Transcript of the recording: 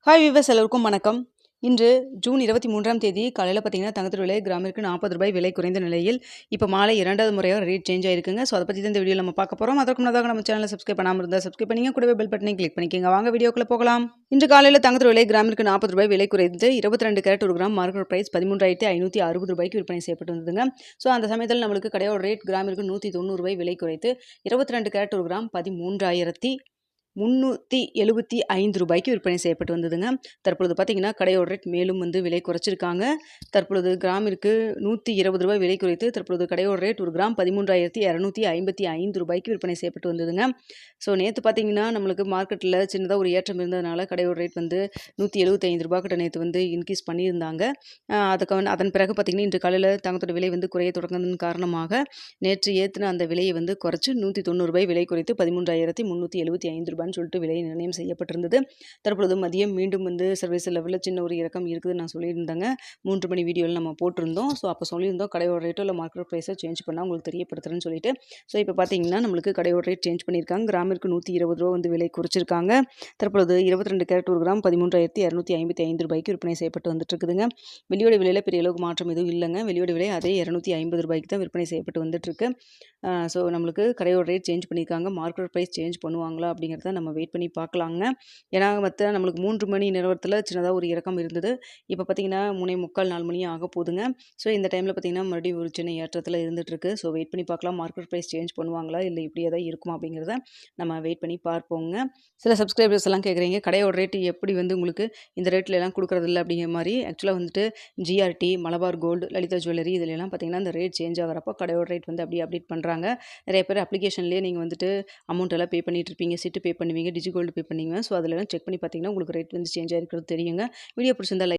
Hi viewers எல்லோருக்கும் வணக்கம். இன்று ஜூன் 23ஆம் தேதி காலையில் பார்த்தீங்கன்னா தங்கத்தோட விலை கிராமிற்கு ₹40 விலை குறைந்த நிலையில் இப்போ மாலை 2வது முறையாக ரேட் சேஞ்ச் ஆயிருக்குங்க. ஸோ அதை பற்றி தான் இந்த வீடியோ நம்ம பார்க்க போகிறோம். அதற்கு முன்னதாக நம்ம சேனலை சப்ஸ்கிரைப் பண்ணாமல் இருந்தால் சப்ஸ்கிரைப் பண்ணிங்க, கூடவே பெல் பட்டனை கிளிக் பண்ணிக்கோங்க. வாங்க வீடியோக்குள்ள போகலாம். இன்று காலையில் தங்கத்தோட விலை கிராமிற்கு ₹40 விலை குறைந்து 22 கேரட் 1 கிராம் மார்க்கெட் பிரைஸ் ₹13,560 விற்பனை செய்யப்பட்டு வந்ததுங்க. ஸோ அந்த சமயத்தில் நம்மளுக்கு கடையோட ரேட் கிராமிற்கு ₹190 விலை குறைத்து 22 கேரட் 1 கிராம் ₹13,375 விற்பனை செய்யப்பட்டு வந்ததுங்க. தற்பொழுது பார்த்தீங்கன்னா கடையோட ரேட் மேலும் விலை குறைச்சிருக்காங்க. தற்பொழுது கிராமிற்கு ₹120 விலை குறைத்து தற்பொழுது கடையோட ரேட் 1 கிராம் ₹13,255 விற்பனை செய்யப்பட்டு வந்ததுங்க. ஸோ நேற்று பார்த்தீங்கன்னா நம்மளுக்கு மார்க்கெட்டில் சின்னதாக ஒரு ஏற்றம் இருந்ததுனால கடையோட ரேட் ₹175 கிட்ட நேற்று இன்க்ரீஸ் பண்ணியிருந்தாங்க. அதன் பிறகு பார்த்தீங்கன்னா இன்று காலையில் தங்கத்தோட விலை குறைய தொடங்கினதன் காரணமாக நேற்று ஏற்றின அந்த விலையை குறைச்சி ₹190 விலை குறைத்து ₹13,375 சொல்லிட்டு விலை நிர்ணயம் செய்யப்பட்டிருந்தது. தற்பொழுது மதியம் மீண்டும் சர்வீஸ் லெவலில் சின்ன ஒரு இறக்கம் இருக்குதுன்னு நான் சொல்லியிருந்தேங்க. 3 மணி வீடியோவில் நம்ம போட்டிருந்தோம். ஸோ அப்போ சொல்லியிருந்தோம் கடையோட ரேட்டோ இல்லை மார்க்கெட் ப்ரைஸை சேஞ்ச் பண்ணால் உங்களுக்கு தெரியப்படுத்துறேன்னு சொல்லிட்டு. ஸோ இப்போ பார்த்தீங்கன்னா நம்மளுக்கு கடையோட ரேட் சேஞ்ச் பண்ணியிருக்காங்க. கிராமிற்கு ₹120 விலை குறைச்சிருக்காங்க. தற்பொழுது 22 கேரட் 1 கிராம் ₹13,255 விற்பனை செய்யப்பட்டு வந்துட்டு இருக்குதுங்க. வெளியோட விலையில் பெரிய அளவுக்கு மாற்றம் எதுவும் இல்லைங்க. வெளியோட விலை அதே ₹250 தான் விற்பனை செய்யப்பட்டு வந்துட்டு இருக்கு. ஸோ நம்மளுக்கு கடையோட ரேட் சேஞ்ச் பண்ணியிருக்காங்க. மார்க்கெட் ப்ரைஸ் சேஞ்ச் பண்ணுவாங்களா அப்படிங்கிறத நம்ம வெயிட் பண்ணி பார்க்கலாங்க. ஏன்னா நம்மளுக்கு 3 மணி நிலவரத்தில் சின்னதாக ஒரு இறக்கம் இருந்தது. இப்போ பார்த்தீங்கன்னா 3:45 4 மணி ஆக போகுதுங்க. ஸோ இந்த டைமில் பார்த்தீங்கன்னா மறுபடியும் ஒரு சின்ன ஏற்றத்தில் இருந்துகிட்ருக்கு. ஸோ வெயிட் பண்ணி பார்க்கலாம் மார்க்கெட் ப்ரைஸ் சேஞ்ச் பண்ணுவாங்களா இல்லை இப்படியே தான் இருக்குமா அப்படிங்கிறத நம்ம வெயிட் பண்ணி பார்ப்போங்க. சில சப்ஸ்கிரைபர்ஸ் எல்லாம் கேட்குறீங்க கடையோட ரேட்டு எப்படி உங்களுக்கு இந்த ரேட்டில் எல்லாம் கொடுக்குறதில்ல அப்படிங்கிற மாதிரி. ஆக்சுவலாக GRT, Malabar gold, Lalitha jewellery இதிலெல்லாம் பார்த்தீங்கன்னா இந்த ரேட் சேஞ்ச் ஆகிறப்போ கடையோட ரேட் அப்படியே அப்டேட் பண்ணுறாங்க. நிறைய பேர் அப்ளிகேஷன்லேயே நீங்கள் அமௌண்ட் எல்லாம் பே பண்ணிட்டு இருப்பீங்க, சிட்டு பே பண்ணுவீங்க, டிஜி கோல்டு பே பண்ணுவீங்க. ஸோ அதிலலாம் செக் பண்ணி பார்த்தீங்கன்னா உங்களுக்கு ரேட் சேஞ்ச் ஆகிருக்கிறது தெரியுங்க. வீடியோ பிடிச்சிருந்தா